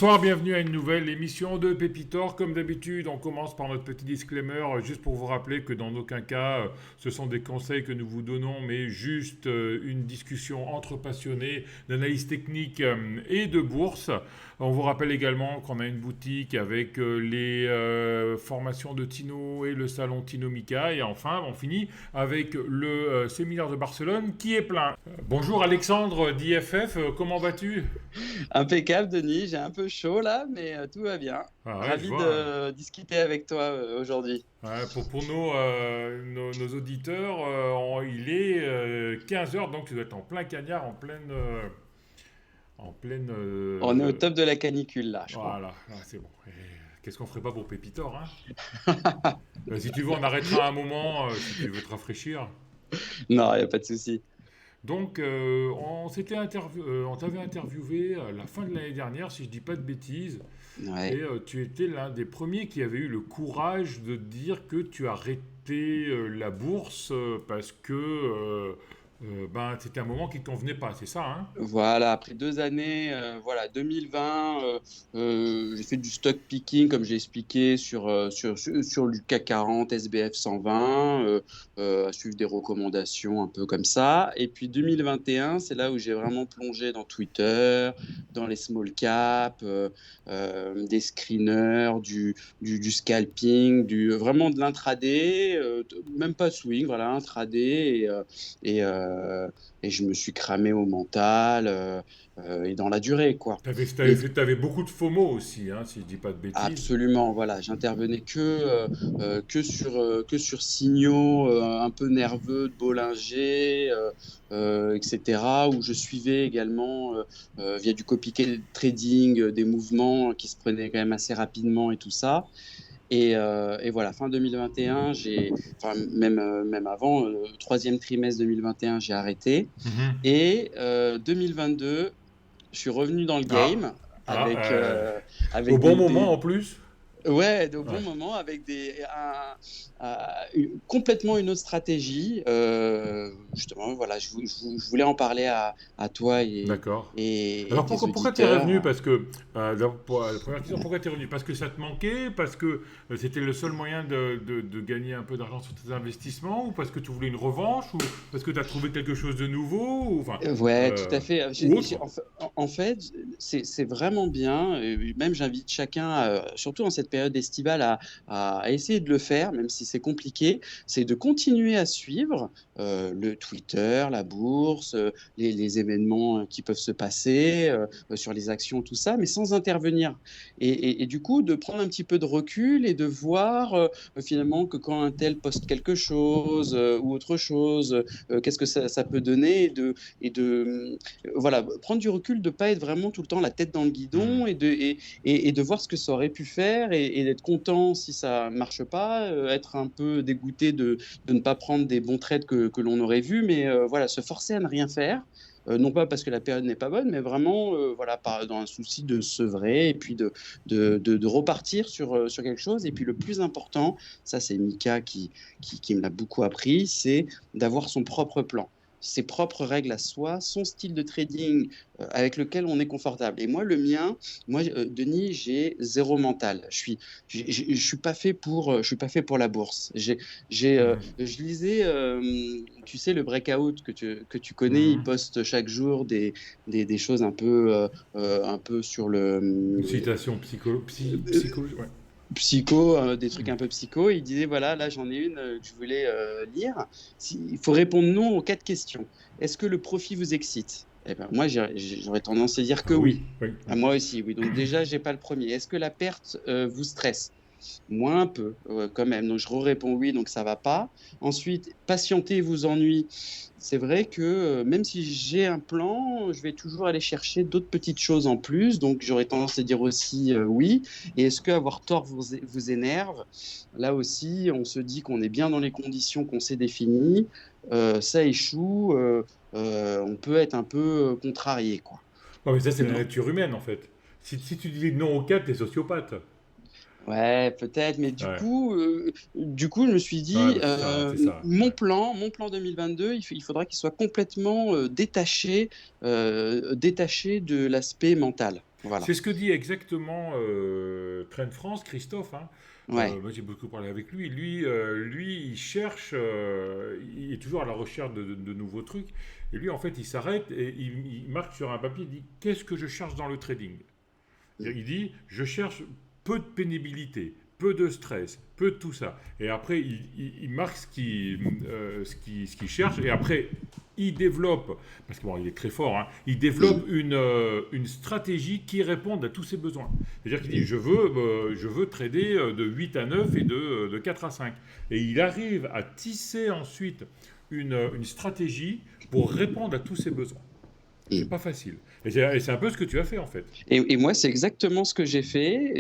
Bonsoir, bienvenue à une nouvelle émission de Pépitor. Comme d'habitude, on commence par notre petit disclaimer, juste pour vous rappeler que dans aucun cas, ce sont des conseils que nous vous donnons, mais juste une discussion entre passionnés d'analyse technique et de bourse. On vous rappelle également qu'on a une boutique avec les formations de Tino et le salon Tino Mika. Et enfin, on finit avec le séminaire de Barcelone qui est plein. Bonjour Alexandre d'IFF, comment vas-tu? Impeccable, Denis. J'ai un peu chaud là, mais tout va bien. Ah ouais, je Ravi vois. de discuter avec toi aujourd'hui. Ouais, pour nos auditeurs, il est 15 heures, donc tu dois être en plein cagnard, On est au top de la canicule là, je crois. voilà, c'est bon. Et qu'est-ce qu'on ferait pas pour Pépitor, hein? Si tu veux, on arrêtera un moment, si tu veux te rafraîchir. Non, il n'y a pas de souci. Donc, on t'avait interviewé à la fin de l'année dernière, si je dis pas de bêtises, et Ouais. tu étais l'un des premiers qui avait eu le courage de dire que tu arrêtais la bourse parce que ben, c'était un moment qui ne te convenait pas, c'est ça, hein? Voilà, après 2 années, voilà, 2020, j'ai fait du stock picking, comme j'ai expliqué, sur le CAC 40, SBF 120, à suivre des recommandations un peu comme ça. Et puis 2021, c'est là où j'ai vraiment plongé dans Twitter, dans les small caps, des screeners, du scalping, vraiment de l'intraday, même pas swing, voilà, intraday. Et, euh, et je me suis cramé au mental et dans la durée, quoi. Et T'avais beaucoup de FOMO aussi, hein, si je dis pas de bêtises. absolument, voilà, j'intervenais que sur signaux un peu nerveux de Bollinger, etc., où je suivais également via du copy trading des mouvements qui se prenaient quand même assez rapidement et tout ça. Et voilà, fin 2021, enfin, même avant, troisième trimestre 2021, j'ai arrêté. Mhm. Et 2022, je suis revenu dans le Ah, game ah, avec, euh, au avec bon moment en plus. ouais, au bon Ouais. moment, avec complètement une autre stratégie. Justement, voilà, je voulais en parler à toi D'accord. et Alors tes pourquoi t'es revenu? auditeurs. Parce que, la première question, pourquoi t'es revenu? Parce que ça te manquait? Parce que c'était le seul moyen de gagner un peu d'argent sur tes investissements? Ou parce que tu voulais une revanche? Ou parce que tu as trouvé quelque chose de nouveau? Ou, enfin, Ouais, tout à fait. ou autre? En fait, c'est vraiment bien. Même j'invite chacun, surtout en cette période estivale, à essayer de le faire, même si c'est compliqué. C'est de continuer à suivre le Twitter, la bourse, les événements qui peuvent se passer sur les actions, tout ça, mais sans intervenir. Et du coup, de prendre un petit peu de recul et de voir finalement que quand un tel poste quelque chose ou autre chose, qu'est-ce que ça peut donner voilà, prendre du recul, de ne pas être vraiment tout le temps la tête dans le Hmm. guidon et de voir ce que ça aurait pu faire et d'être content si ça ne marche pas, être un peu dégoûté de ne pas prendre des bons trades que l'on aurait vus, mais voilà, se forcer à ne rien faire. Non pas parce que la période n'est pas bonne, mais vraiment voilà, dans un souci de sevrer et puis de repartir sur quelque chose. Et puis le plus important, ça c'est Mika qui me l'a beaucoup appris, c'est d'avoir son propre plan, ses propres règles à soi, son style de trading avec lequel on est confortable. Et moi, le mien, Denis, j'ai zéro mental. Je suis pas fait je suis pas fait pour la bourse. Mhm. Je lisais, tu sais, le breakout que tu connais, il Mhm. poste chaque jour des choses un peu sur Une le citation ouais. psycho, des trucs Mhm. un peu psycho. Il disait, voilà, là j'en ai une que je voulais lire. Il faut répondre non aux 4 questions. Est-ce que le profit vous excite? Eh ben, moi, j'aurais tendance à dire que Ah oui, oui. oui, À oui. moi aussi, oui. Donc déjà, j'ai pas le premier. Est-ce que la perte vous stresse? Moi, un peu, quand même. Donc je réponds oui, donc ça va pas. Ensuite, patienter vous ennuie. C'est vrai que même si j'ai un plan, je vais toujours aller chercher d'autres petites choses en plus. Donc j'aurais tendance à dire aussi oui. Et est-ce que avoir tort vous énerve? Là aussi, on se dit qu'on est bien dans les conditions qu'on s'est définies. Ça échoue. On peut être un peu contrarié, quoi. Ouais, mais ça, c'est la Donc, nature humaine, en fait. Si tu dis non au 4, t'es sociopathe. ouais, peut-être, mais Ouais, du coup, je me suis ouais, dit, bah, c'est ça, c'est ça. Ouais. mon plan 2022, il faudra qu'il soit complètement détaché de l'aspect mental. Voilà. C'est ce que dit exactement Trend France, Christophe, hein. Ouais. Moi, j'ai beaucoup parlé avec lui. Lui, il cherche, il est toujours à la recherche de nouveaux trucs. Et lui, en fait, il s'arrête et il marque sur un papier, il dit, qu'est-ce que je cherche dans le trading? Il dit, je cherche peu de pénibilité, peu de stress, peu de tout ça. Et après, il marque ce qu'il cherche. Et après, il développe, parce que bon, il est très fort, hein, il développe une stratégie qui réponde à tous ses besoins. C'est-à-dire qu'il dit, je veux trader de 8 à 9 et de 4 à 5. Et il arrive à tisser ensuite une stratégie pour répondre à tous ses besoins. C'est pas facile. Et c'est un peu ce que tu as fait en fait. Et moi, c'est exactement ce que j'ai fait.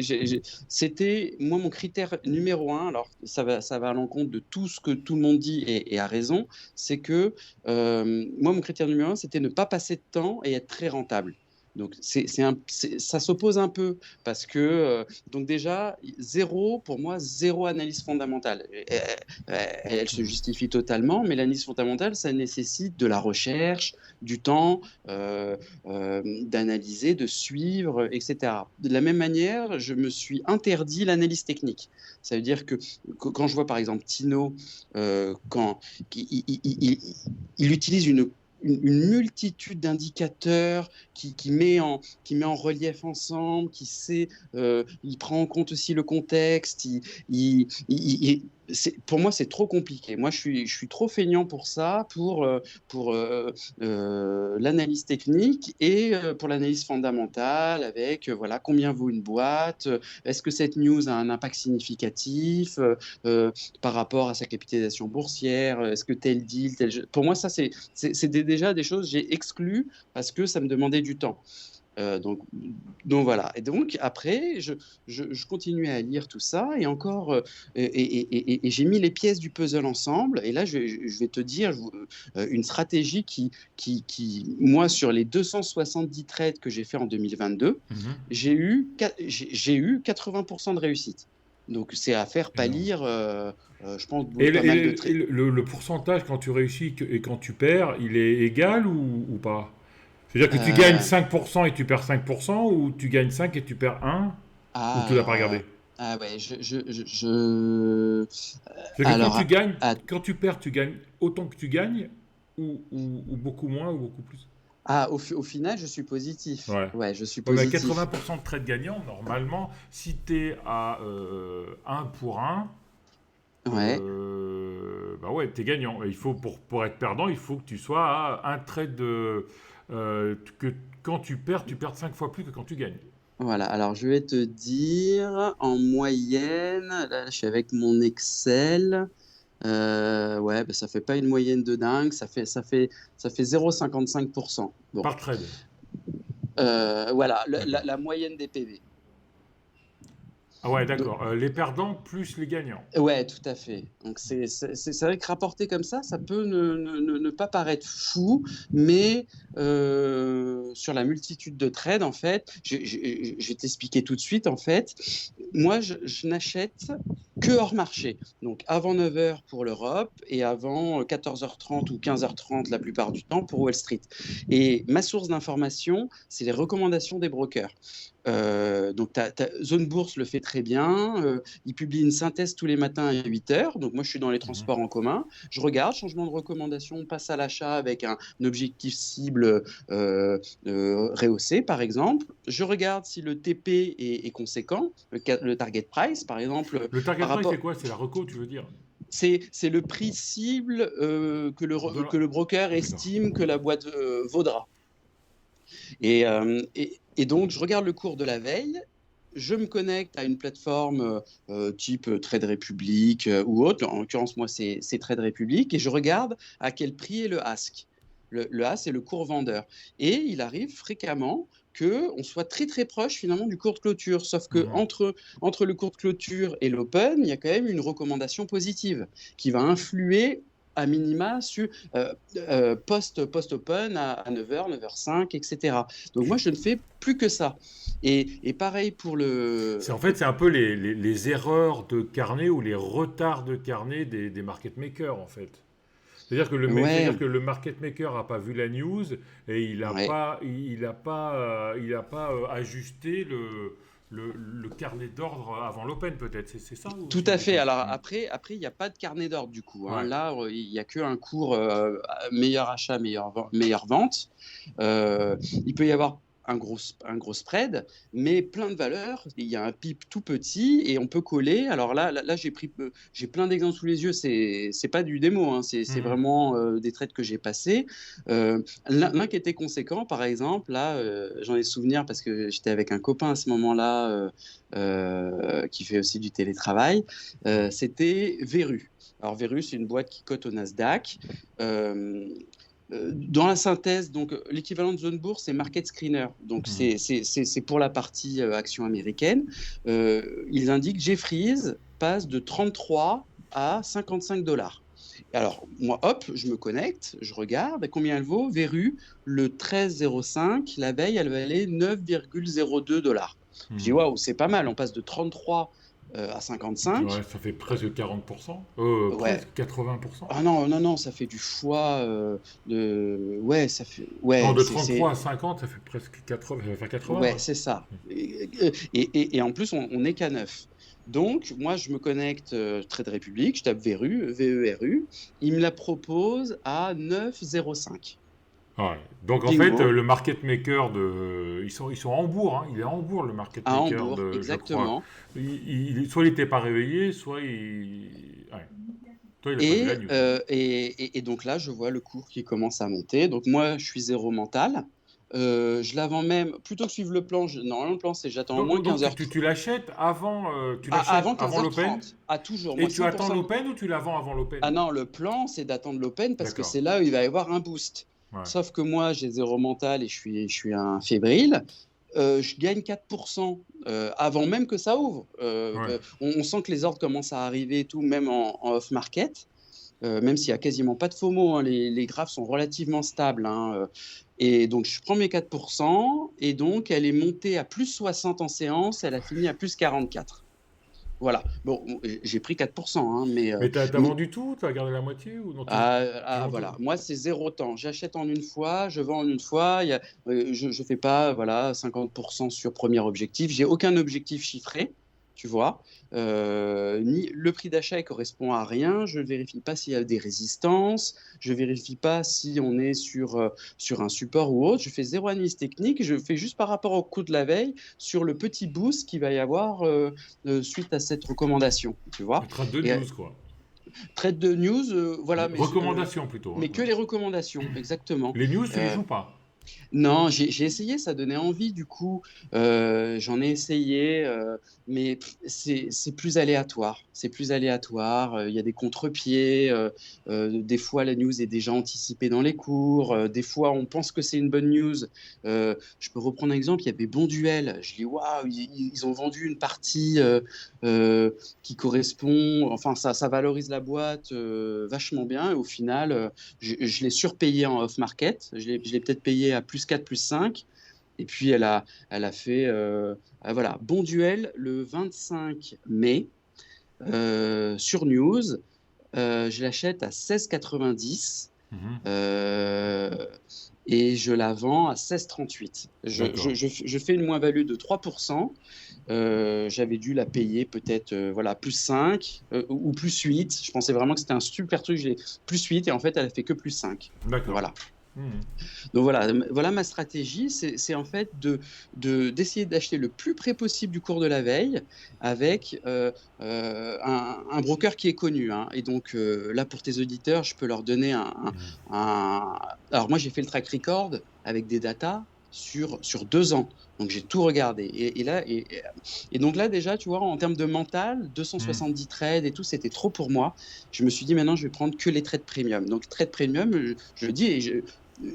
C'était, moi, mon critère numéro un. Alors, ça va à l'encontre de tout ce que tout le monde dit et a raison. C'est que moi, mon critère numéro un, c'était ne pas passer de temps et être très rentable. Donc, ça s'oppose un peu parce que, donc déjà, zéro, pour moi, zéro analyse fondamentale. Elle se justifie totalement, mais l'analyse fondamentale, ça nécessite de la recherche, du temps. D'analyser, de suivre, etc. De la même manière, je me suis interdit l'analyse technique. Ça veut dire que quand je vois par exemple Tino, quand il utilise une multitude d'indicateurs qui met en relief ensemble, il prend en compte aussi le contexte. Pour moi, c'est trop compliqué. Moi, je suis trop feignant pour ça, pour l'analyse technique et pour l'analyse fondamentale avec voilà, combien vaut une boîte, est-ce que cette news a un impact significatif par rapport à sa capitalisation boursière, est-ce que tel deal, tel jeu. Pour moi, ça, c'est déjà des choses que j'ai exclues parce que ça me demandait du temps. Euh, donc, donc voilà. Et donc après, je continuais à lire tout ça et encore, et j'ai mis les pièces du puzzle ensemble. Et là, je vais te dire une stratégie moi, sur les 270 trades que j'ai fait en 2022, Mhm. j'ai eu 80% de réussite. Donc c'est à faire Énorme. pâlir, je pense, pas mal de trades. Le pourcentage quand tu réussis et quand tu perds, il est égal ou pas? C'est-à-dire que tu gagnes Euh, 5% et tu perds 5% ou tu gagnes 5 et tu perds 1 ou tu l'as alors, pas regardé? ouais, C'est-à-dire que alors, quand tu perds, tu gagnes autant que tu gagnes ou beaucoup moins ou beaucoup plus? au final, je suis positif. Ouais. Ouais, je suis Ouais, mais à positif. 80% de trades gagnants, normalement, si tu es à 1 pour 1, Ouais, bah ouais, tu es gagnant. Et il faut, pour être perdant, il faut que tu sois à un trade que quand tu perds 5 fois plus que quand tu gagnes. voilà. Alors, je vais te dire, en moyenne, là, je suis avec mon Excel. Ouais, bah, ça fait pas une moyenne de dingue. Ça fait 0,55%. Bon, Par trade. voilà, D'accord. la moyenne des PV. Ah ouais, d'accord. Les perdants plus les gagnants. Ouais, tout à fait. Donc c'est vrai que rapporté comme ça peut ne pas paraître fou, mais sur la multitude de trades, en fait, je vais t'expliquer tout de suite, en fait, moi, je n'achète que hors marché. Donc avant 9 heures pour l'Europe et avant 14h30 ou 15h30 la plupart du temps pour Wall Street. Et ma source d'information, c'est les recommandations des brokers. Donc, Zone Bourse le fait très bien. Il publie une synthèse tous les matins à 8 heures. Donc, moi, je suis dans les Mhm. transports en commun. Je regarde, changement de recommandation, on passe à l'achat avec un objectif cible rehaussé, par exemple. Je regarde si le TP est conséquent, le target price, par exemple, Le target par price, c'est rapport. quoi? C'est la reco, tu veux dire? C'est le prix cible que le broker D'accord. estime que la boîte vaudra. Et donc, je regarde le cours de la veille, je me connecte à une plateforme type Trade Republic ou autre. En l'occurrence, moi, c'est Trade Republic. Et je regarde à quel prix est le ask. Le ask, c'est le cours vendeur. Et il arrive fréquemment qu'on soit très très proche finalement du cours de clôture. Sauf que Mhm. entre le cours de clôture et l'open, il y a quand même une recommandation positive qui va influer à minima sur post-open à 9h, 9h05, etc. Donc moi, je ne fais plus que ça. Et pareil pour C'est en fait, c'est un peu les erreurs de carnet ou les retards de carnet des market makers, en fait. Ouais, c'est-à-dire que le market maker n'a pas vu la news et ouais. il a pas ajusté le carnet d'ordre avant l'open peut-être. C'est ça ou Tout je me à fait. trompe? Alors après, il n'y a pas de carnet d'ordre du coup, hein. Ouais. Là, il n'y a qu'un cours meilleur achat, meilleure vente. Il peut y avoir un gros spread, mais plein de valeurs. Il y a un pip tout petit et on peut coller. Alors là j'ai plein d'exemples sous les yeux. C'est pas du démo, hein. C'est Mhm. vraiment des trades que j'ai passés. L'un qui était conséquent, par exemple, là, j'en ai souvenir parce que j'étais avec un copain à ce moment-là qui fait aussi du télétravail. Ouais. C'était Veru. Alors Veru, c'est une boîte qui cote au Nasdaq. Euh, dans la synthèse, donc l'équivalent de zone bourse, c'est market screener. Donc Mhm. c'est pour la partie action américaine. Ils indiquent Jeffries passe de 33 à 55 dollars. Alors, moi, hop, je me connecte, je regarde combien elle vaut. Veru, le 13,05, la veille, elle valait 9,02 dollars. Je dis, Mhm. waouh, c'est pas mal, on passe de 33 à 55. Ouais, ça fait presque 40%. Ouais, Presque 80%. ah non, non, non, ça fait du choix de. Ouais, ça fait. Non, Ouais, de 33 à c'est. 50, ça fait presque 80, ça va faire 80, Ouais, ouais. c'est ça. Et en plus, on n'est qu'à 9. Donc, moi, je me connecte Trade Republic, je tape Veru, V-E-R-U. Il me la propose à 9,05. Ouais. Donc en fait, Bingo, le market maker ils sont à Hambourg, hein. Il est à Hambourg le market à maker Hambourg, je crois. exactement. Soit il n'était pas réveillé, ouais. Toi il a pas vu la news. Ouais. Et donc là, je vois le cours qui commence à monter. Donc moi, je suis zéro mental. Je la vends même, plutôt que suivre le plan, normalement le plan c'est j'attends au moins Donc 15h30. tu l'achètes tu l'achètes Avant avant l'open 15h30. À toujours, et moi tu attends 100%. l'open ou tu la vends avant l'open? Ah non, le plan c'est d'attendre l'open parce que D'accord. c'est là où il va y avoir un boost. Ouais. Sauf que moi j'ai zéro mental et je suis un fébrile. Je gagne 4% avant même que ça ouvre. Ouais. On sent que les ordres commencent à arriver et tout, même en off-market. Même s'il n'y a quasiment pas de FOMO, hein, les graphes sont relativement stables, hein, et donc, je prends mes 4%, et donc, elle est montée à plus 60 en séance, elle a fini à plus 44. Voilà. Bon, j'ai pris 4%, hein, Mais t'as mais vendu tout? T'as gardé la moitié ou non tu vends tout? voilà. Moi, c'est zéro temps. J'achète en une fois, je vends en une fois. Je ne fais pas voilà, 50% sur premier objectif. J'ai aucun objectif chiffré, tu vois. Ni le prix d'achat il correspond à rien. Je ne vérifie pas s'il y a des résistances. Je ne vérifie pas si on est sur un support ou autre. Je fais zéro analyse technique. Je fais juste par rapport au coût de la veille sur le petit boost qu'il va y avoir suite à cette recommandation, tu vois. Trade de Et news quoi. trade de news, voilà, Recommandation plutôt, hein. mais que les recommandations, exactement. Les news tu y Euh, joues pas. non, j'ai essayé, ça donnait envie du coup. J'en ai essayé, mais c'est plus aléatoire. C'est plus aléatoire. Il y a des contre-pieds. Des fois, la news est déjà anticipée dans les cours. Des fois, on pense que c'est une bonne news. Je peux reprendre un exemple. Il y avait Bon Duel. Je dis waouh, ils ont vendu une partie qui correspond. Enfin, ça valorise la boîte vachement bien. Et au final, je l'ai surpayé en off-market. Je l'ai peut-être payé à plus 4 plus 5. Et puis, elle a fait voilà, Bon Duel le 25 mai sur News. Je l'achète à 16,90 Mhm. euh, et je la vends à 16,38. D'accord. Je fais une moins-value de 3%. J'avais dû la payer peut-être voilà, plus 5 ou plus 8. Je pensais vraiment que c'était un super truc. J'ai plus 8 et en fait, elle a fait que plus 5. D'accord. Voilà. Mhm. Donc voilà ma stratégie, c'est en fait d'essayer d'acheter le plus près possible du cours de la veille avec un broker qui est connu, hein. Et donc là, pour tes auditeurs, je peux leur donner Mhm. Alors moi, j'ai fait le track record avec des datas sur 2 ans. Donc j'ai tout regardé. Et donc là, déjà, tu vois, en termes de mental, Mhm. 270 trades et tout, c'était trop pour moi. Je me suis dit, maintenant, je vais prendre que les trades premium. Donc trade premium, je dis,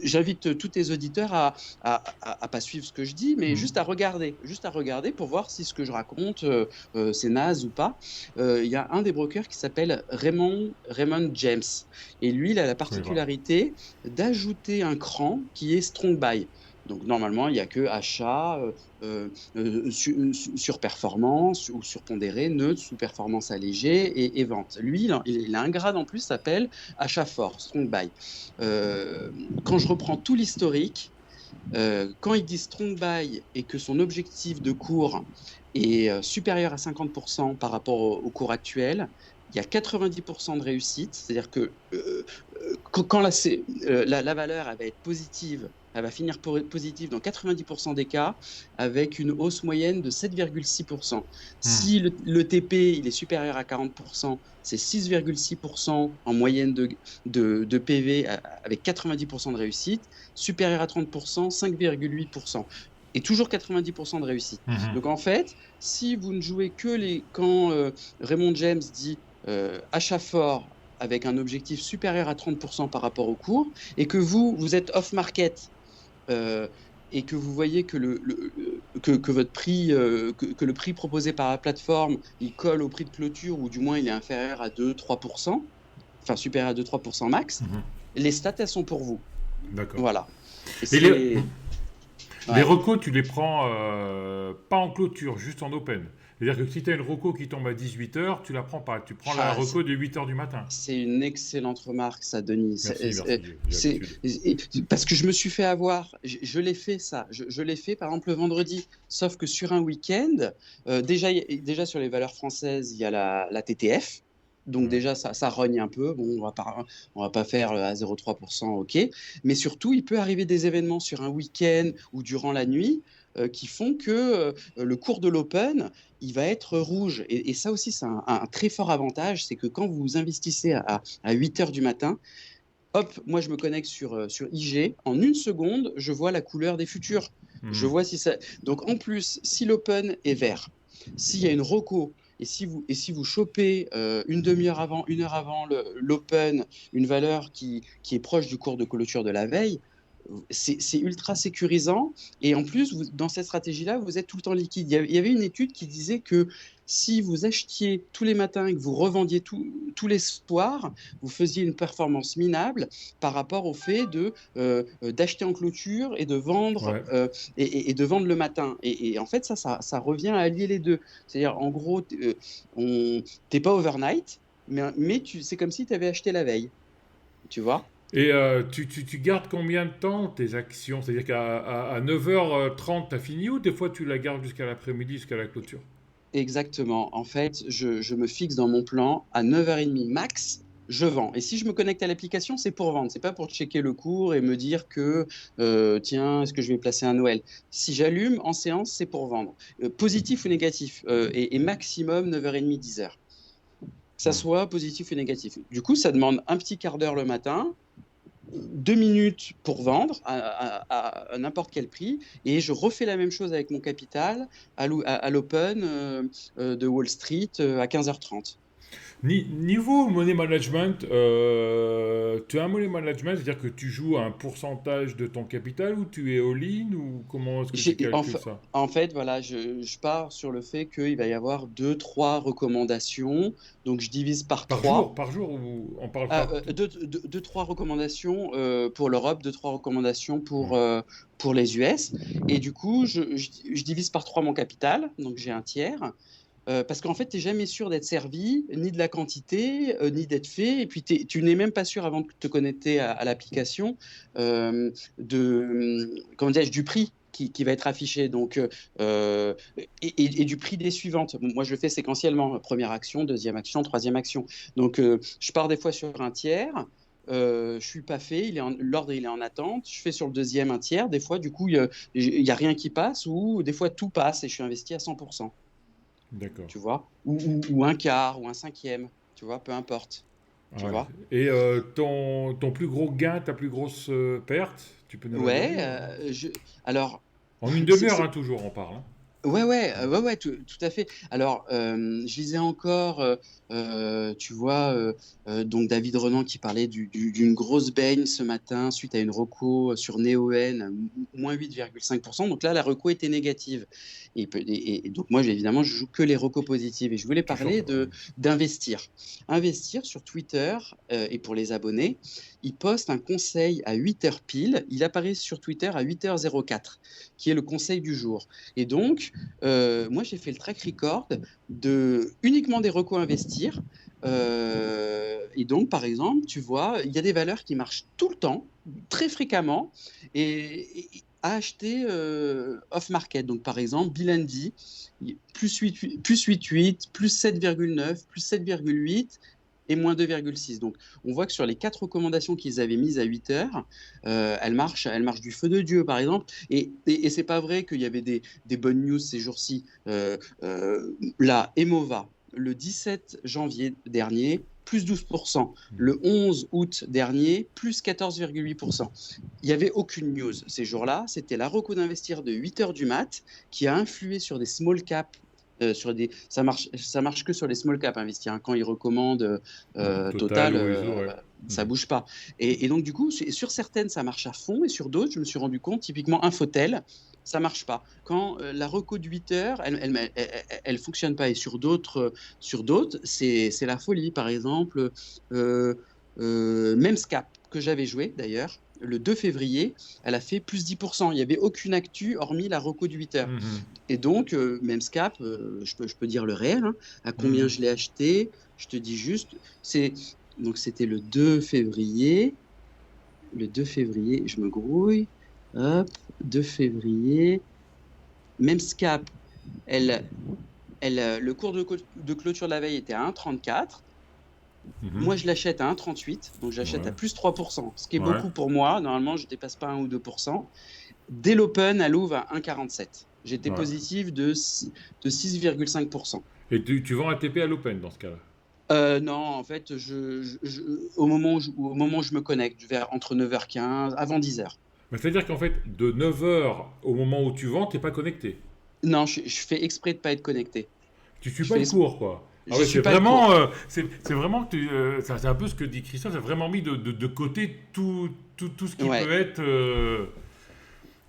j'invite tous tes auditeurs à pas suivre ce que je dis, mais Mhm. juste à regarder pour voir si ce que je raconte, c'est naze ou pas. Il y a un des brokers qui s'appelle Raymond James. Et lui, il a la Je connais pas. particularité d'ajouter un cran qui est strong buy. Donc normalement, il n'y a que achat, surperformance ou surpondéré, neutre, sous-performance allégée et vente. Lui, il a un grade en plus, ça s'appelle achat fort, strong buy. Euh, Quand je reprends tout l'historique, quand il dit strong buy et que son objectif de cours est supérieur à 50% par rapport au cours actuel, il y a 90% de réussite, c'est-à-dire que quand la valeur elle va être positive, elle va finir positive dans 90% des cas, avec une hausse moyenne de 7,6%. Hmm. Si le TP il est supérieur à 40%, c'est 6,6% en moyenne de PV avec 90% de réussite, supérieur à 30%, 5,8%. Et toujours 90% de réussite. Mhm. Donc en fait, si vous ne jouez que quand Raymond James dit achat fort avec un objectif supérieur à 30% par rapport au cours, et que vous êtes off-market, euh, et que vous voyez que votre prix, que le prix proposé par la plateforme, il colle au prix de clôture, ou du moins il est inférieur à 2-3%, enfin supérieur à 2-3% max, Mhm. les stats, elles sont pour vous. D'accord. Voilà. Et Et les Ouais. recos, tu les prends pas en clôture, juste en open. C'est-à-dire que si tu as une reco qui tombe à 18h, tu la prends pas. Tu prends la Ah, reco de 8h du matin. c'est une excellente remarque, ça, Denis. Merci, merci, j'ai l'habitude. Parce que je me suis fait avoir. Je l'ai fait, ça. Je l'ai fait, par exemple, le vendredi. Sauf que sur un week-end, déjà sur les valeurs françaises, il y a la TTF. Donc Ouais. déjà, ça rogne un peu. Bon, on va pas faire à 0,3%, ok. Mais surtout, il peut arriver des événements sur un week-end ou durant la nuit qui font que le cours de l'Open, il va être rouge. Et ça aussi, c'est un très fort avantage, c'est que quand vous investissez à 8 heures du matin, hop, moi je me connecte sur IG, en une seconde, je vois la couleur des futurs. Je Mhm. vois si ça. Donc en plus, si l'open est vert, s'il y a une reco, et si vous chopez une demi-heure avant, une heure avant l'open, une valeur qui est proche du cours de clôture de la veille, c'est ultra sécurisant. Et en plus, dans cette stratégie-là, vous êtes tout le temps liquide. Il y avait une étude qui disait que si vous achetiez tous les matins et que vous revendiez tous les soirs, vous faisiez une performance minable par rapport au fait d'acheter en clôture et de vendre, Ouais. et de vendre le matin. Et en fait, ça revient à allier les deux. C'est-à-dire, en gros, t'es pas overnight, mais c'est comme si tu avais acheté la veille, tu vois. Et tu gardes combien de temps tes actions? C'est-à-dire qu'à 9h30, tu as fini ou des fois tu la gardes jusqu'à l'après-midi, jusqu'à la clôture? Exactement. En fait, je me fixe dans mon plan à 9h30 max, je vends. Et si je me connecte à l'application, c'est pour vendre. C'est pas pour checker le cours et me dire que, tiens, est-ce que je vais placer un Noël? Si j'allume en séance, c'est pour vendre. Positif ou négatif. Et maximum 9h30, 10h. Que ça Hmm. soit positif ou négatif. Du coup, ça demande un petit quart d'heure le matin, 2 minutes pour vendre à n'importe quel prix, et je refais la même chose avec mon capital à l'open de Wall Street à 15h30. Niveau money management, tu as un money management, c'est-à-dire que tu joues à un pourcentage de ton capital ou tu es all-in ou comment est-ce que tu J'ai- En, calcules fa- ça? En fait, voilà, je pars sur le fait qu'il va y avoir deux, trois recommandations. Donc, je divise par trois. Par jour ou on parle par... Deux, trois recommandations pour l'Europe, deux, trois recommandations Ouais. pour les US. Et du coup, je divise par trois mon capital. Donc, j'ai un tiers. Parce qu'en fait, tu n'es jamais sûr d'être servi, ni de la quantité, ni d'être fait. Et puis, tu n'es même pas sûr avant de te connecter à l'application comment dirais-je, du prix qui va être affiché. Donc, et du prix des suivantes. Bon, moi, je le fais séquentiellement. Première action, deuxième action, troisième action. Donc, je pars des fois sur un tiers. Je suis pas fait, l'ordre il est en attente. Je fais sur le deuxième un tiers. Des fois, du coup, il y a rien qui passe, ou des fois tout passe et je suis investi à 100%, D'accord. tu vois, ou un quart, ou un cinquième, tu vois, peu importe, tu Ouais. vois. Et ton plus gros gain, ta plus grosse perte, tu peux nous la Ouais, donner alors, en une c'est demi-heure, hein, c'est- toujours, on parle. Hein. Ouais, tout à fait. Alors, je lisais encore, tu vois, donc David Renan qui parlait d'une grosse baigne ce matin suite à une reco sur Neoen, moins 8,5%. Donc là, la reco était négative. Et donc moi, évidemment, je joue que les recos positives. Et je voulais Toujours parler ça. Ouais. d'investir. Investir sur Twitter, et pour les abonnés, il poste un conseil à 8 heures pile. Il apparaît sur Twitter à 8h04, qui est le conseil du jour. Et donc, moi, j'ai fait le track record de uniquement des recos investir. Et donc, par exemple, tu vois, il y a des valeurs qui marchent tout le temps, très fréquemment, et à acheter off-market. Donc, par exemple, Bilendi, plus 8,8, plus 7,9, plus 7,8 et moins 2,6. Donc, on voit que sur les 4 recommandations qu'ils avaient mises à 8 heures, elles marchent du feu de Dieu, par exemple. Et c'est pas vrai qu'il y avait des bonnes news ces jours-ci. Là, Emova, le 17 janvier dernier, plus 12%. Le 11 août dernier, plus 14,8%. Il n'y avait aucune news ces jours-là. C'était la reco d'investir de 8 heures du mat qui a influé sur des small caps. Ça marche que sur les small caps investir, hein. Quand ils recommandent Total Total, ou ISO, ouais. ça bouge pas. Et donc du coup, sur certaines, ça marche à fond, et sur d'autres, je me suis rendu compte, typiquement Infotel, ça marche pas. Quand la reco de 8 heures, elle fonctionne pas. Et sur d'autres, c'est la folie. Par exemple, euh, Memscap, que j'avais joué d'ailleurs, le 2 février, elle a fait plus 10%. Il n'y avait aucune actu hormis la reco de 8 heures. Mhm. Et donc, Memscap, je peux dire le réel, hein, à combien Mhm. je l'ai acheté. Je te dis juste, donc c'était le 2 février. Le 2 février, je me grouille. Hop, 2 février. Memscap, elle, le cours de clôture de la veille était à 1,34. Mhm. Moi, je l'achète à 1,38, donc j'achète à Ouais. plus 3%, ce qui est Ouais. beaucoup pour moi. Normalement, je ne dépasse pas 1 ou 2%. Dès l'open, elle ouvre à 1,47. J'étais Ouais. positif de 6,5%. Et tu vends un TP à l'open dans ce cas-là. Non, en fait, au moment où je me connecte, entre 9h15, avant 10h. Mais c'est-à-dire qu'en fait, de 9 heures au moment où tu vends, t'es pas connecté. Non, je fais exprès de pas être connecté. Tu suis Je pas fais, le exp- cours, quoi. Ah je ouais, suis pas le cours. c'est vraiment que c'est un peu ce que dit Christophe, c'est vraiment mis de côté tout ce qui peut Ouais. être.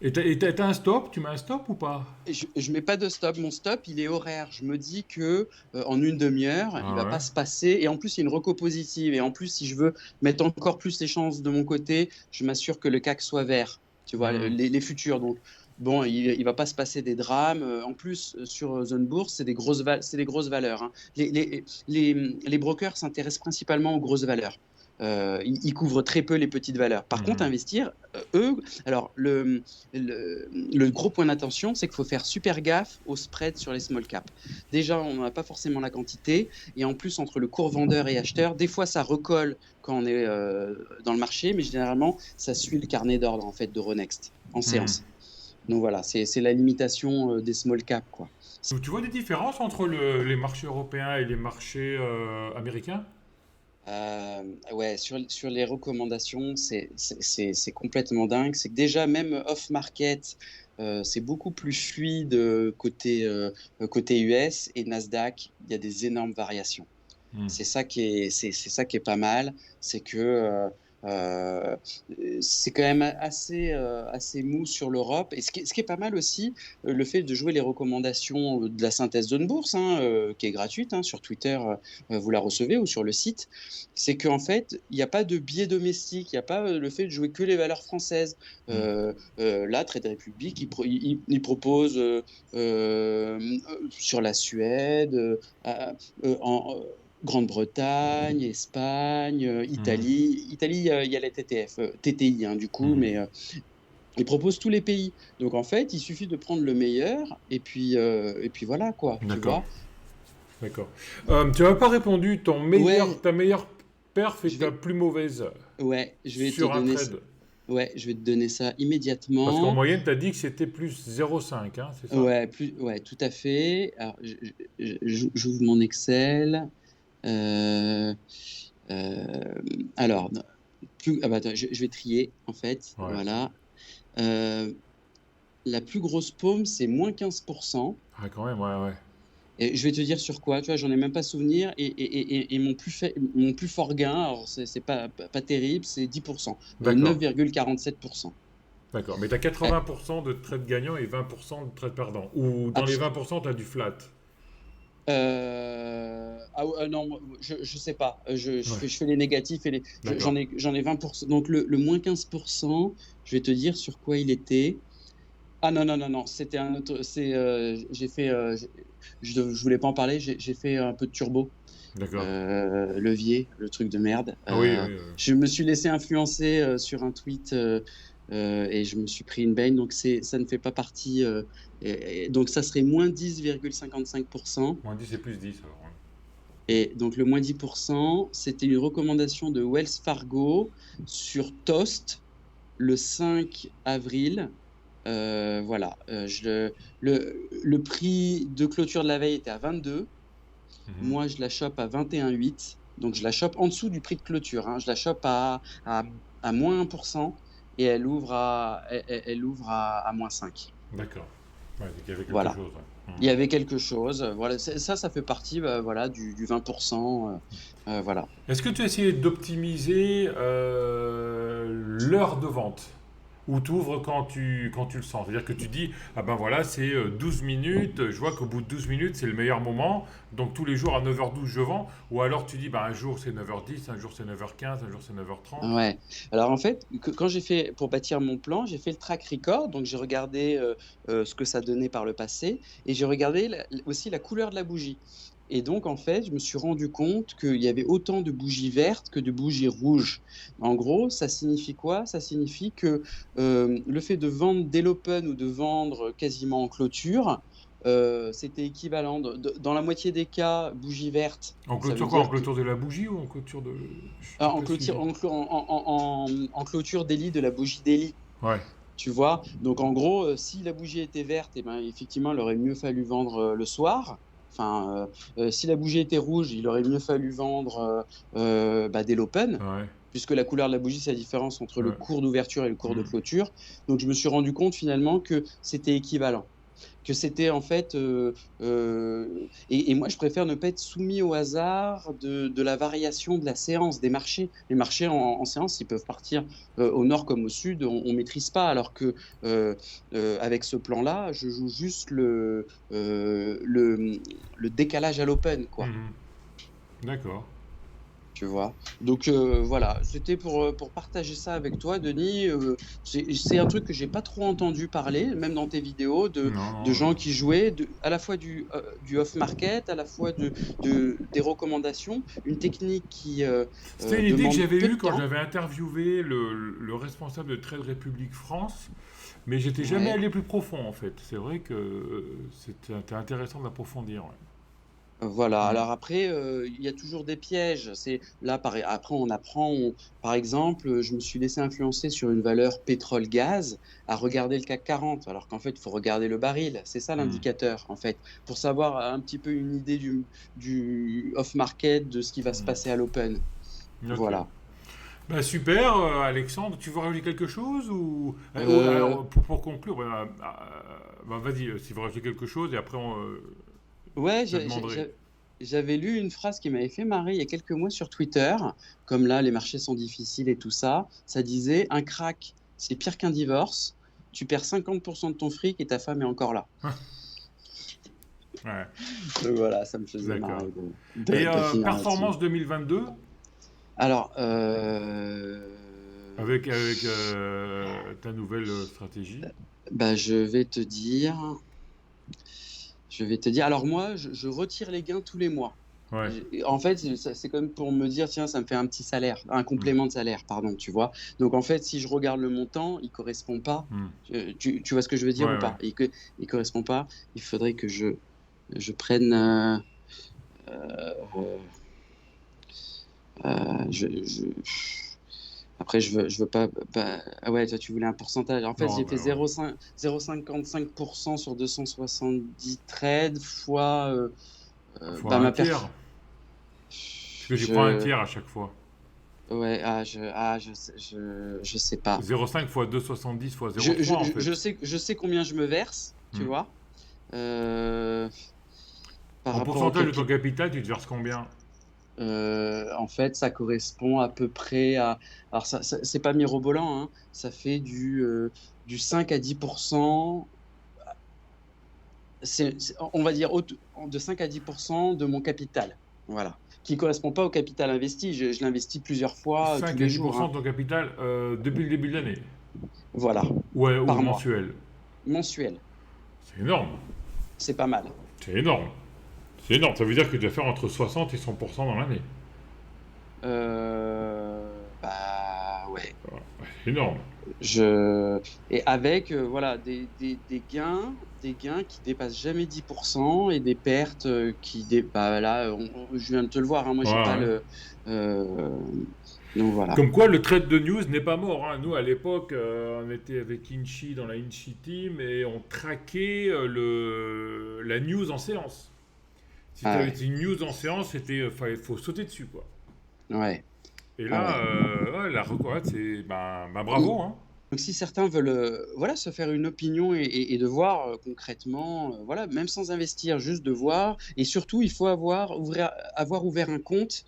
Et t'as un stop. Tu mets un stop ou pas? Je mets pas de stop. Mon stop, il est horaire. Je me dis que en une demi-heure, il Ah va ouais. pas se passer. Et en plus, il y a une reco positive. Et en plus, si je veux mettre encore plus les chances de mon côté, je m'assure que le CAC soit vert. Tu vois, Hmm. les futurs. Donc, bon, il va pas se passer des drames. En plus, sur Zone Bourse, c'est des grosses valeurs, hein. Les brokers s'intéressent principalement aux grosses valeurs. Ils couvrent très peu les petites valeurs. Par contre, Mhm. investir, eux, alors le gros point d'attention, c'est qu'il faut faire super gaffe au spread sur les small caps. Déjà, on n'a pas forcément la quantité. Et en plus, entre le cours vendeur et acheteur, des fois, ça recolle quand on est dans le marché, mais généralement, ça suit le carnet d'ordre en fait d'Euronext en Hmm. séance. Donc voilà, c'est la limitation des small caps, quoi. Donc, tu vois des différences entre les marchés européens et les marchés américains? Ouais, sur les recommandations, c'est complètement dingue. C'est que déjà, même off-market, c'est beaucoup plus fluide côté US, et Nasdaq, il y a des énormes variations. Hmm. C'est ça qui est pas mal, c'est que euh, c'est quand même assez mou sur l'Europe. Et ce qui est pas mal aussi, le fait de jouer les recommandations de la synthèse Zone Bourse, hein, qui est gratuite, hein, sur Twitter, vous la recevez, ou sur le site, c'est qu'en fait, il n'y a pas de biais domestique, il n'y a pas le fait de jouer que les valeurs françaises. Hmm. Là, Trade Republic, il propose sur la Suède, Grande-Bretagne, Espagne, Hmm. Italie. Italie, il y a la TTF, TTI, hein, du coup, Hmm. mais ils proposent tous les pays. Donc en fait, il suffit de prendre le meilleur, et puis voilà, quoi, tu D'accord. vois. D'accord. Tu m'as pas répondu Ouais, ta meilleure perf et je ta vais, plus mauvaise ouais, je vais te sur un donner, trade. ouais, je vais te donner ça Parce qu'en immédiatement. moyenne, tu as dit que c'était plus 0,5, hein, c'est ça? Ouais, tout à fait. Alors, j'ouvre mon Excel. Euh, euh, alors, attends, je vais trier, en fait. Ouais. Voilà. Euh, La plus grosse paume, c'est moins 15%. Ah, quand même, ouais, ouais. Et je vais te dire sur quoi, tu vois, j'en ai même pas souvenir. Et mon plus fort gain, alors c'est pas terrible, c'est 10%, D'accord, 9,47%. d'accord. Mais tu as Euh, 80% de trades gagnants et 20% de trades perdants. Ou dans les abs- 20%, tu as du flat. non, je sais pas. Ouais, Je fais les négatifs et d'accord. j'en ai 20%. Donc le moins 15%, je vais te dire sur quoi il était. Ah non, non, non, non, c'était un autre. J'ai fait. Je voulais pas en parler, j'ai fait un peu de turbo. D'accord. Levier, le truc de merde. Ah oui, oui. Je me suis laissé influencer sur un tweet et je me suis pris une baigne. Donc ça ne fait pas partie. Donc ça serait moins 10,55%. Moins 10 c'est plus 10 alors. Ouais. Et donc le moins 10%, c'était une recommandation de Wells Fargo sur Toast le 5 avril. Voilà. Le prix de clôture de la veille était à 22. Mhm. Moi, je la chope à 21,8. Donc, je la chope en dessous du prix de clôture, hein. Je la chope à moins 1% et elle ouvre elle ouvre à moins 5. D'accord. Ouais, donc il y avait quelque Voilà. chose. Ouais. Il y Mhm. avait quelque chose. Voilà. Ça fait partie voilà, du 20%. Voilà. Est-ce que tu as essayé d'optimiser l'heure de vente? Ou tu ouvres quand tu le sens. C'est-à-dire que tu dis, ah ben voilà, c'est 12 minutes, je vois qu'au bout de 12 minutes, c'est le meilleur moment, donc tous les jours à 9h12, je vends. Ou alors tu dis, ben un jour c'est 9h10, un jour c'est 9h15, un jour c'est 9h30. Ouais. Alors en fait, quand j'ai fait pour bâtir mon plan, j'ai fait le track record, donc j'ai regardé ce que ça donnait par le passé et j'ai regardé aussi la couleur de la bougie. Et donc en fait, je me suis rendu compte qu'il y avait autant de bougies vertes que de bougies rouges. En gros, ça signifie quoi? Ça signifie que le fait de vendre dès l'open ou de vendre quasiment en clôture, c'était équivalent. Dans la moitié des cas, bougie verte, En ça veut clôture quoi? En dire que clôture de la bougie ou en clôture de... Je n'ai en pas clôture, suivi. en clôture délit de la bougie délit, Ouais. tu vois. Donc en gros, si la bougie était verte, et ben, effectivement, il aurait mieux fallu vendre le soir. Enfin, si la bougie était rouge, il aurait mieux fallu vendre bah, dès l'open, Ouais. puisque la couleur de la bougie, c'est la différence entre le Ouais. cours d'ouverture et le cours de Hmm. clôture. Donc je me suis rendu compte finalement que c'était équivalent, que c'était en fait et moi je préfère ne pas être soumis au hasard de la variation de la séance des marchés. Les marchés en séance, ils peuvent partir au nord comme au sud, on maîtrise pas, alors que avec ce plan-là, je joue juste le décalage à l'open, quoi. Mhm. D'accord. Tu vois. Donc voilà, c'était pour partager ça avec toi, Denis. C'est un truc que j'ai pas trop entendu parler, même dans tes vidéos, Non, de non. gens qui jouaient à la fois du off-market, à la fois des recommandations, une technique qui C'était une idée que demande j'avais peu de eue quand temps. j'avais interviewé le responsable de Trade Republic France, mais j'étais jamais Ouais. allé plus profond en fait. C'est vrai que c'était intéressant d'approfondir. Ouais. Voilà. Hmm. Alors après, il y a toujours des pièges. C'est là, après, on apprend. Par exemple, je me suis laissé influencer sur une valeur pétrole-gaz à regarder le CAC 40, alors qu'en fait, il faut regarder le baril. C'est ça Hmm. l'indicateur, en fait, pour savoir un petit peu une idée du off-market, de ce qui va se Hmm. passer à l'open. Ok. Voilà. Bah, super, Alexandre. Tu veux rajouter quelque chose ou Euh, alors pour conclure, bah, vas-y, si vous rajoutez quelque chose et après ouais, je te demanderai. j'avais lu une phrase qui m'avait fait marrer il y a quelques mois sur Twitter, comme là, les marchés sont difficiles et tout ça. Ça disait, un crack, c'est pire qu'un divorce. Tu perds 50% de ton fric et ta femme est encore là. Ouais, Donc voilà, ça me faisait d'accord. marrer Et de finir là-dessus. performance 2022 Alors, avec ta nouvelle stratégie. bah, je vais te dire. Alors moi, je retire les gains tous les mois. Ouais. En fait, c'est comme pour me dire, tiens, ça me fait un petit salaire, un Hmm. complément de salaire, pardon, tu vois. Donc en fait, si je regarde le montant, il correspond pas. Hmm. Tu vois ce que je veux dire Ouais, ou ouais. pas? Il correspond pas. Il faudrait que je prenne. Euh, Après, je veux pas. Ah ouais, toi, tu voulais un pourcentage. En fait, Non, j'ai bah, fait ouais. 0,55% sur 270 trades fois Fois bah, un ma tiers. perf. Parce que j'y prends un Je, tiers à chaque fois. Ouais, je sais pas. 0,5 fois 2,70 fois Je, je, 0,3 en je fait. sais, je sais combien je me verse, tu Hmm. vois, euh, par En rapport au pourcentage de ton capital. capital, tu te verses combien? En fait, ça correspond à peu près à. Alors, c'est pas mirobolant, hein, ça fait du 5 à 10%. On va dire de 5 à 10% de mon capital. Voilà. Qui ne correspond pas au capital investi. Je l'investis plusieurs fois tous 5 à les 10 jours, hein. de ton capital depuis le début de l'année. Voilà. Ouais, ou Par mois. mensuel. Mensuel. C'est énorme. C'est pas mal. C'est énorme. C'est énorme. Ça veut dire que tu vas faire entre 60 et 100% dans l'année. Bah ouais. Ouais, c'est énorme. Je... Et avec voilà, des gains qui dépassent jamais 10% et des pertes bah, là, je viens de te le voir, hein, moi Ouais, j'ai pas ouais. le. euh, Donc voilà. Comme quoi, le trade de news n'est pas mort, hein. Nous, à l'époque, on était avec Inchi dans la Inchi Team et on traquait la news en séance. Si tu Ah avais ouais. une news en séance, faut sauter dessus, quoi. Ouais. Et Ah là, ouais. ouais, la reconnaître, c'est Donc, bravo, hein. donc si certains veulent voilà, se faire une opinion et de voir concrètement, voilà, même sans investir, juste de voir. Et surtout, il faut avoir ouvert un compte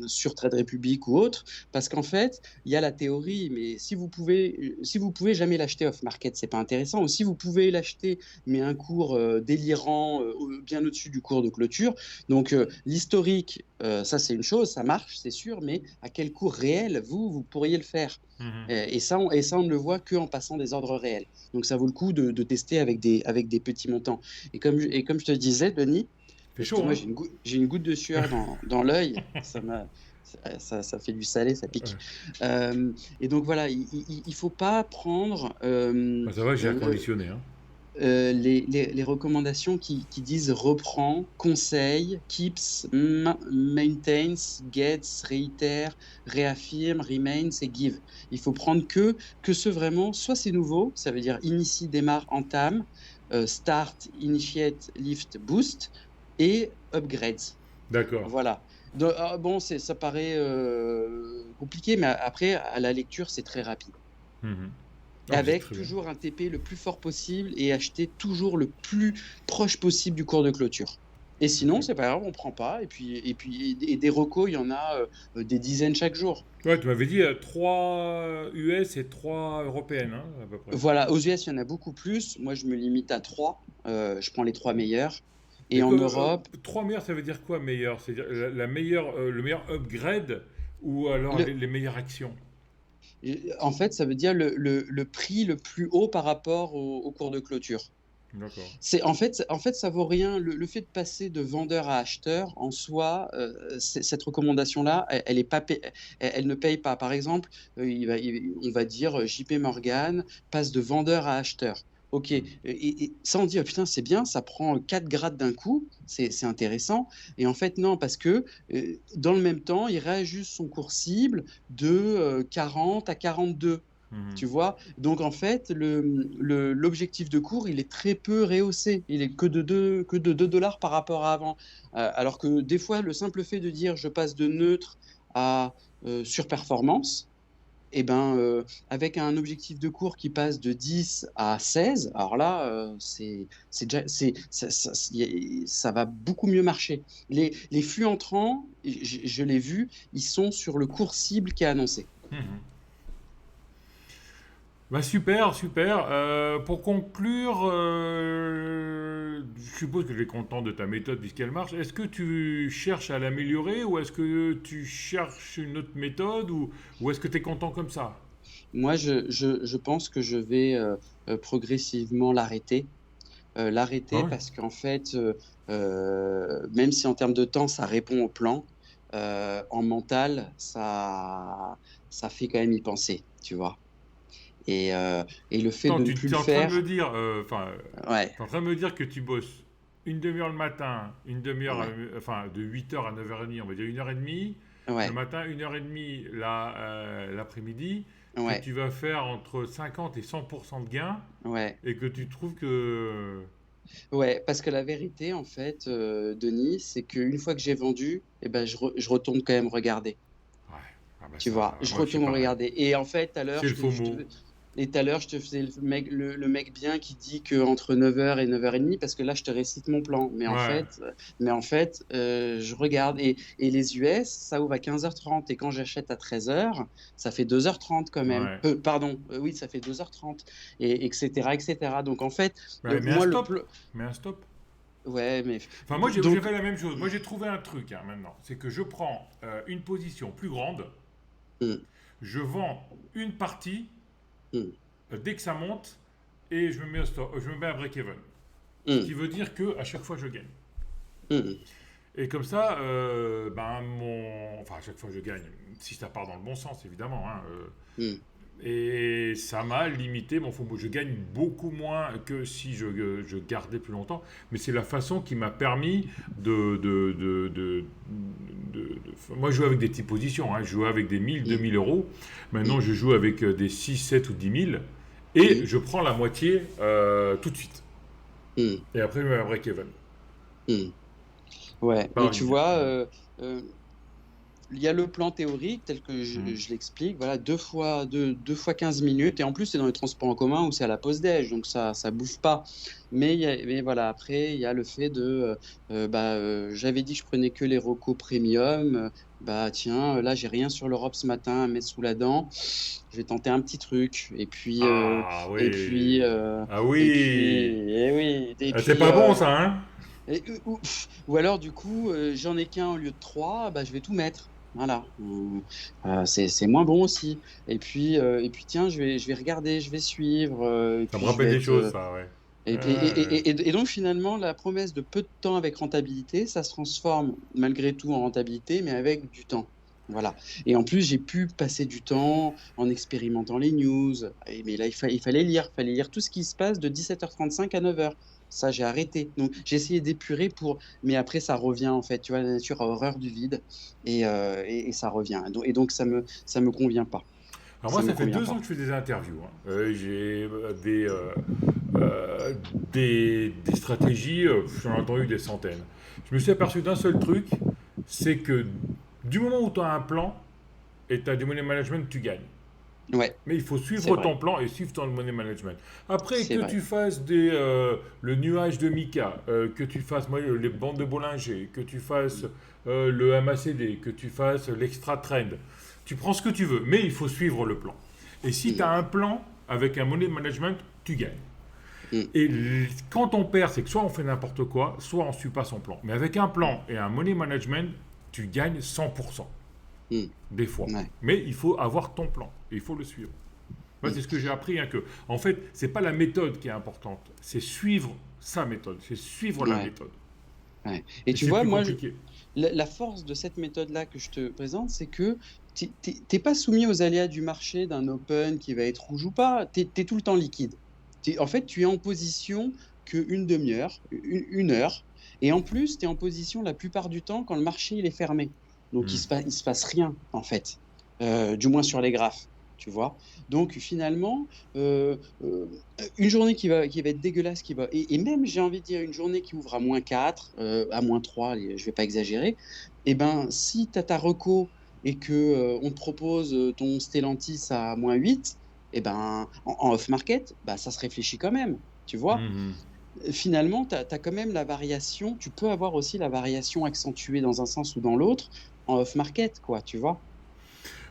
sur Trade Republic ou autre, parce qu'en fait, il y a la théorie, mais si vous pouvez jamais l'acheter off-market, c'est pas intéressant. Ou si vous pouvez l'acheter, mais à un cours délirant, bien au-dessus du cours de clôture. Donc l'historique, ça c'est une chose, ça marche, c'est sûr, mais à quel cours réel vous pourriez le faire? Mhm. Et ça, on ne le voit qu'en passant des ordres réels. Donc, ça vaut le coup de tester avec des petits montants. Et comme je te disais, Denis, Fait chaud, excuse-moi, hein. j'ai une goutte de sueur dans l'œil. Ça fait du salé, ça pique. Ouais. Et donc, voilà, il ne faut pas prendre Bah, ça va, j'ai air euh, conditionné, hein. les recommandations qui disent reprend, conseille, keeps, maintains, gets, réitère, réaffirme, remains et give. Il faut prendre que ce vraiment, soit c'est nouveau, ça veut dire initie, démarre, entame, start, initiate, lift, boost, et upgrades. D'accord. Voilà. Bon, ça paraît compliqué, mais après, à la lecture, c'est très rapide Mhm. Non, mais c'est avec très bien. toujours un TP le plus fort possible et acheter toujours le plus proche possible du cours de clôture. Et sinon, Ok. c'est pas grave, on prend pas. Et des recos, il y en a des dizaines chaque jour. Ouais, tu m'avais dit 3 US et 3 européennes, hein, à peu près. Voilà, aux US, il y en a beaucoup plus. Moi, je me limite à trois. Je prends les trois meilleurs. Et Mais en quoi, Europe, 3 meilleurs, ça veut dire quoi meilleur? C'est-à-dire la meilleure, le meilleur upgrade ou alors le, les meilleures actions? en fait, ça veut dire le prix le plus haut par rapport au cours de clôture. D'accord. En fait, ça vaut rien. Le fait de passer de vendeur à acheteur, en soi, cette recommandation-là, elle est pas, elle ne paye pas. Par exemple, on va dire JP Morgan passe de vendeur à acheteur. Ok, et ça on dit, oh, putain, c'est bien, ça prend 4 grades d'un coup, c'est intéressant. Et en fait, non, parce que dans le même temps, il réajuste son cours cible de 40 à 42. Mhm. Tu vois, donc en fait, l'objectif de cours, il est très peu rehaussé. Il est que de 2 dollars par rapport à avant. Alors que des fois, le simple fait de dire je passe de neutre à surperformance, et ben, avec un objectif de cours qui passe de 10 à 16, alors là, ça va beaucoup mieux marcher. Les flux entrants, je l'ai vu, ils sont sur le cours cible qui est annoncé. Mhm. Bah super, super. Pour conclure, je suppose que tu es content de ta méthode puisqu'elle marche. Est-ce que tu cherches à l'améliorer ou est-ce que tu cherches une autre méthode ou est-ce que tu es content comme ça? Moi, je pense que je vais progressivement Ah l'arrêter ouais. parce qu'en fait, même si en termes de temps, ça répond au plan, en mental, ça fait quand même y penser, tu vois. Et le fait Attends, de ne tu plus le es en train de me faire, dire, ouais, t'es en train de me dire que tu bosses une demi-heure le matin, une demi-heure, ouais, enfin de 8h à 9h30, on va dire 1h30, le ouais, matin, 1h30 l'après-midi, que ouais, tu vas faire entre 50 et 100% de gains ouais, et que tu trouves que... ouais, parce que la vérité, en fait, Denis, c'est qu'une fois que j'ai vendu, eh ben, je retourne quand même regarder. Ouais, Ah bah Tu ça, vois, je moi je suis retourne pareil. regarder. Et en fait, tout à l'heure, C'est le FOMO. je te faisais le mec bien qui dit que entre 9h et 9h30, parce que là, je te récite mon plan. Ouais, Mais en fait je regarde. Et les US, ça ouvre à 15h30. Et quand j'achète à 13h, ça fait 2h30 quand même. ouais. Pardon, oui, ça fait 2h30. Et, etc., etc. Donc en fait, Ouais, mais un moi, stop. Mais un stop. Ouais, mais. Enfin, moi j'ai Donc. fait la même chose. Moi j'ai trouvé un truc maintenant. C'est que je prends une position plus grande, Hum, je vends une partie hum, dès que ça monte et je me mets, je me mets à break-even. Ce qui hum, veut dire que à chaque fois je gagne. hum, Et comme ça, enfin à chaque fois je gagne, si ça part dans le bon sens évidemment. hum. Et ça m'a limité mon FOMO. Je gagne beaucoup moins que si je gardais plus longtemps, mais c'est la façon qui m'a permis Moi, je joue avec des petites positions. Je joue avec des 1000, Hum, 2000 euros. Maintenant, hum, je joue avec des 6, 7 ou 10 000. Et hum, je prends la moitié tout de suite. hum, Et après, je mets un break-even hum. Ouais, par mais tu ligne. vois, euh, il y a le plan théorique tel que Mhm. je l'explique. Voilà, deux fois 15 minutes. Et en plus, c'est dans les transports en commun ou c'est à la pause déj, donc ça bouffe pas. Mais voilà, après, il y a le fait de. J'avais dit que je prenais que les Rocco Premium. Bah tiens, là, j'ai rien sur l'Europe ce matin à mettre sous la dent. Je vais tenter un petit truc. Ah Et oui. puis, Ah oui. et oui. Et C'est puis, pas bon ça, hein? ou alors, du coup, j'en ai qu'un au lieu de trois, bah, je vais tout mettre. Voilà. C'est moins bon aussi. Et puis tiens, je vais regarder, je vais suivre. Et Ça me puis, je rappelle vais des être. choses, ça, ouais. Ouais. Et donc, finalement, la promesse de peu de temps avec rentabilité, ça se transforme malgré tout en rentabilité, mais avec du temps. Voilà. Et en plus, j'ai pu passer du temps en expérimentant les news. Mais là, il fallait lire tout ce qui se passe de 17h35 à 9h. Ça, j'ai arrêté. Donc, j'ai essayé d'épurer pour. Mais après, ça revient, en fait. Tu vois, la nature a horreur du vide et ça revient. Et donc, ça me convient pas. Alors moi, Ça me ça fait convient 2 ans pas. que je fais des interviews. J'ai des stratégies, j'en ai entendu des centaines. Je me suis aperçu d'un seul truc, c'est que du moment où tu as un plan et tu as du money management, tu gagnes. Ouais, Mais il faut c'est suivre ton vrai. plan et suivre ton money management. Après, C'est que vrai. tu fasses le nuage de Mika, que tu fasses les bandes de Bollinger, que tu fasses le MACD, que tu fasses l'extra trend, tu prends ce que tu veux, mais il faut suivre le plan. Et si tu as Mm, un plan avec un money management, tu gagnes. mm, Et quand on perd, c'est que soit on fait n'importe quoi, soit on ne suit pas son plan. Mais avec un mm, plan et un money management, tu gagnes 100% mm. des fois. Ouais. Mais il faut avoir ton plan et il faut le suivre. Moi, Mm. c'est ce que j'ai appris, que, en fait, c'est pas la méthode qui est importante, c'est suivre sa méthode, c'est suivre la Ouais, méthode. ouais. Et Et tu c'est vois, plus moi, compliqué. la force de cette méthode-là que je te présente, c'est que t'es pas soumis aux aléas du marché d'un open qui va être rouge ou pas. T'es tout le temps liquide. En fait, tu es en position qu'une demi-heure, une heure. Et en plus, tu es en position la plupart du temps quand le marché il est fermé. Donc, Hmm. il se passe rien, en fait. Du moins sur les graphes, tu vois. Donc, finalement, euh, euh, une journée qui va être dégueulasse, et même, j'ai envie de dire, une journée qui ouvre à -4, à -3, allez, je vais pas exagérer, et ben, si tu as ta reco et que on te propose ton Stellantis à -8, et ben, en off-market, bah, ça se réfléchit quand même, tu vois. Mhm. Finalement, tu as quand même la variation, tu peux avoir aussi la variation accentuée dans un sens ou dans l'autre en off-market, quoi, tu vois.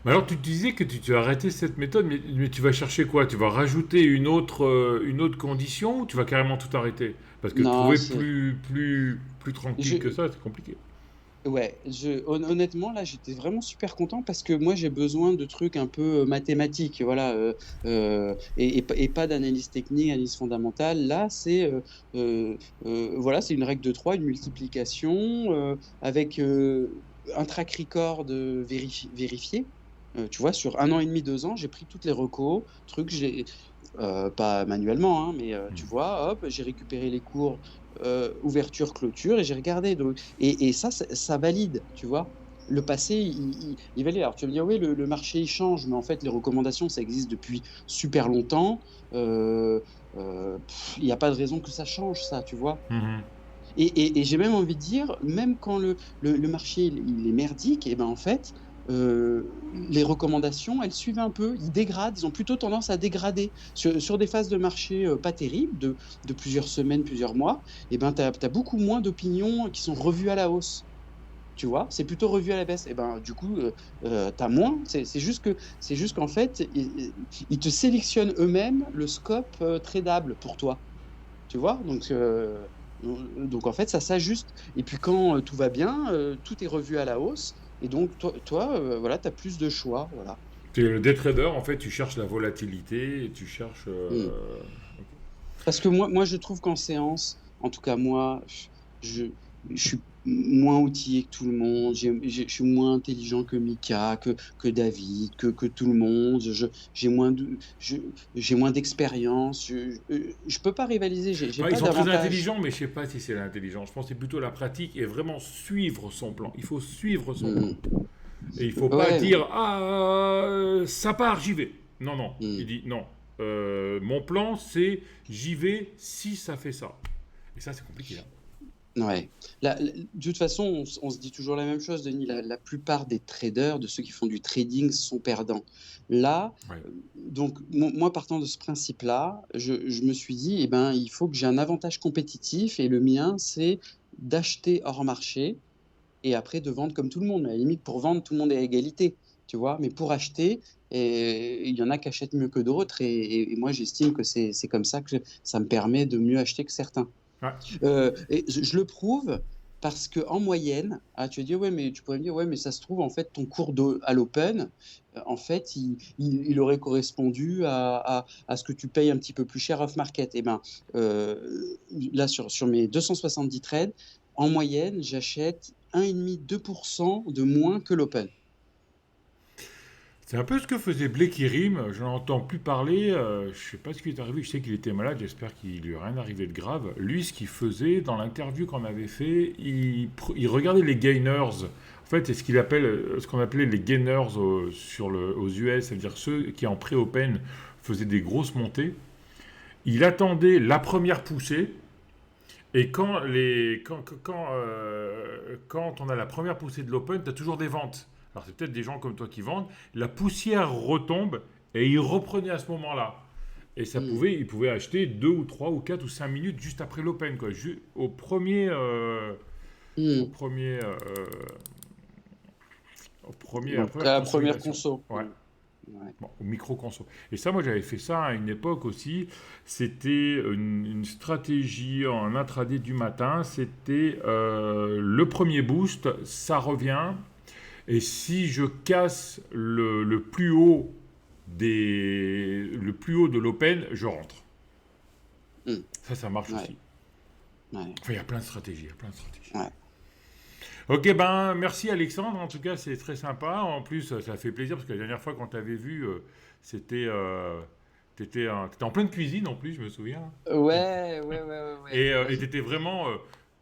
Mais alors, tu disais que tu as arrêté cette méthode, mais tu vas chercher quoi? Tu vas rajouter une autre condition ou tu vas carrément tout arrêter? Parce que Non, trouver plus tranquille que je, ça, c'est compliqué. Ouais, honnêtement, là, j'étais vraiment super content parce que moi, j'ai besoin de trucs un peu mathématiques, voilà, et pas d'analyse technique, analyse fondamentale. Là, voilà, c'est une règle de 3, une multiplication avec un track record vérifié. Tu vois, sur 1 an et demi, 2 ans, j'ai pris toutes les recos, trucs, pas manuellement, hein, mais tu Hmm. vois, hop, j'ai récupéré les cours ouverture, clôture, et j'ai regardé. Et ça valide, tu vois. Le passé, il valide. Alors, tu vas me dire, oui, le marché, il change, mais en fait, les recommandations, ça existe depuis super longtemps. Il n'y a pas de raison que ça change, ça, tu vois. Mhm. Et j'ai même envie de dire, même quand le marché il est merdique, et ben en fait, euh, les recommandations, elles suivent un peu, ils dégradent, ils ont plutôt tendance à dégrader. Sur des phases de marché pas terribles, de plusieurs semaines, plusieurs mois, et ben, tu as beaucoup moins d'opinions qui sont revues à la hausse. Tu vois, c'est plutôt revu à la baisse. Et ben, du coup, tu as moins. C'est juste qu'en fait, ils te sélectionnent eux-mêmes le scope tradable pour toi. Tu vois, donc en fait, ça s'ajuste. Et puis quand tout va bien, tout est revu à la hausse. Et donc, voilà, tu as plus de choix. Voilà. C'est le day trader, en fait, tu cherches la volatilité, et tu cherches. Mm. Ok. Parce que moi, je trouve qu'en séance, en tout cas moi, je, je suis moins outillé que tout le monde, je suis moins intelligent que Mika, que David, que tout le monde, j'ai moins d'expérience, je peux pas rivaliser, j'ai Ouais, ils pas sont très d'avantage. intelligents, mais je sais pas si c'est l'intelligence. Je pense que c'est plutôt la pratique et vraiment suivre son plan. Il faut suivre son plan. Mm. Et il faut pas Ouais, dire ah ça part, j'y vais. Non, non. Il mm. dit non. Mon plan, c'est j'y vais si ça fait ça. Et ça, c'est compliqué. Hein. Ouais. De toute façon, on se dit toujours la même chose, Denis. La plupart des traders, de ceux qui font du trading, sont perdants. Là, Ouais. donc, moi, partant de ce principe-là, je me suis dit, eh ben, il faut que j'ai un avantage compétitif et le mien, c'est d'acheter hors marché et après de vendre comme tout le monde. À la limite, pour vendre, tout le monde est à égalité, tu vois. Mais pour acheter, il y en a qui achètent mieux que d'autres et moi, j'estime que c'est comme ça que ça me permet de mieux acheter que certains. Ouais. Et je le prouve parce que en moyenne, tu vas dire, ouais, mais tu pourrais me dire, ouais, mais ça se trouve, en fait, ton cours à l'Open, en fait, il aurait correspondu à ce que tu payes un petit peu plus cher off-market. Et ben, là, sur mes 270 trades, en moyenne, j'achète 1,5-2% de moins que l'Open. C'est un peu ce que faisait Blake Rim. Je n'en entends plus parler. Je sais pas ce qui est arrivé. Je sais qu'il était malade. J'espère qu'il lui est rien arrivé de grave. Lui, ce qu'il faisait dans l'interview qu'on avait fait, il regardait les gainers. En fait, c'est ce qu'on appelait les gainers aux US, c'est-à-dire ceux qui en pré-open faisaient des grosses montées. Il attendait la première poussée. Et quand on a la première poussée de l'Open, tu as toujours des ventes. Alors c'est peut-être des gens comme toi qui vendent. La poussière retombe et il reprenait à ce moment-là. Et Hmm. il pouvait acheter 2 ou 3 ou 4 ou 5 minutes juste après l'Open. Quoi. Au premier... au Hmm. premier... la Donc, première la première consolidation. conso. Ouais. Hmm. Ouais. Bon, au micro-conso. Et ça, moi, j'avais fait ça à une époque aussi. C'était une stratégie en intraday du matin. C'était le premier boost, ça revient. Et si je casse le plus haut le plus haut de l'open, je rentre. Hmm. Ça marche Ouais. aussi. Ouais. Enfin, il y a plein de stratégies. Il y a plein de stratégies. Ouais. Ok, ben merci Alexandre. En tout cas, c'est très sympa. En plus, ça fait plaisir parce que la dernière fois qu'on t'avait vu, c'était t'étais en pleine cuisine en plus, je me souviens. Ouais, ouais, ouais, ouais, ouais. Et t'étais vraiment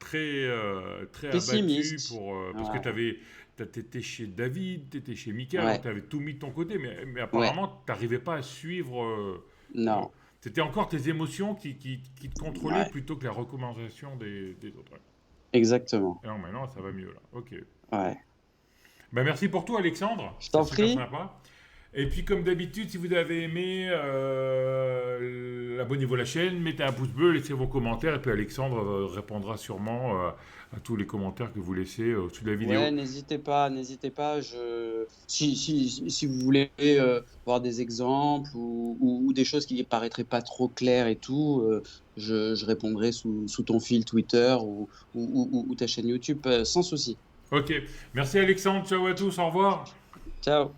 très abattu Pessimiste. parce que Ouais, t'étais chez David, t'étais chez Mika, donc ouais, t'avais tout mis de ton côté, mais ouais. apparemment t'arrivais pas à suivre. Euh, Non. C'était encore tes émotions qui te contrôlaient Ouais, plutôt que la recommandation des autres. Ouais. exactement. Et alors maintenant, ça va mieux là. Ok. Ouais. Ben, merci pour tout, Alexandre. Je C'est t'en super prie. sympa. Et puis, comme d'habitude, si vous avez aimé, abonnez-vous à la chaîne, mettez un pouce bleu, laissez vos commentaires. Et puis, Alexandre répondra sûrement à tous les commentaires que vous laissez au-dessus de la Ouais, vidéo. n'hésitez pas, n'hésitez pas. Si vous voulez voir des exemples ou des choses qui ne paraîtraient pas trop claires et tout, je répondrai sous ton fil Twitter ou ta chaîne YouTube, sans souci. Ok. Merci, Alexandre. Ciao à tous. Au revoir. Ciao.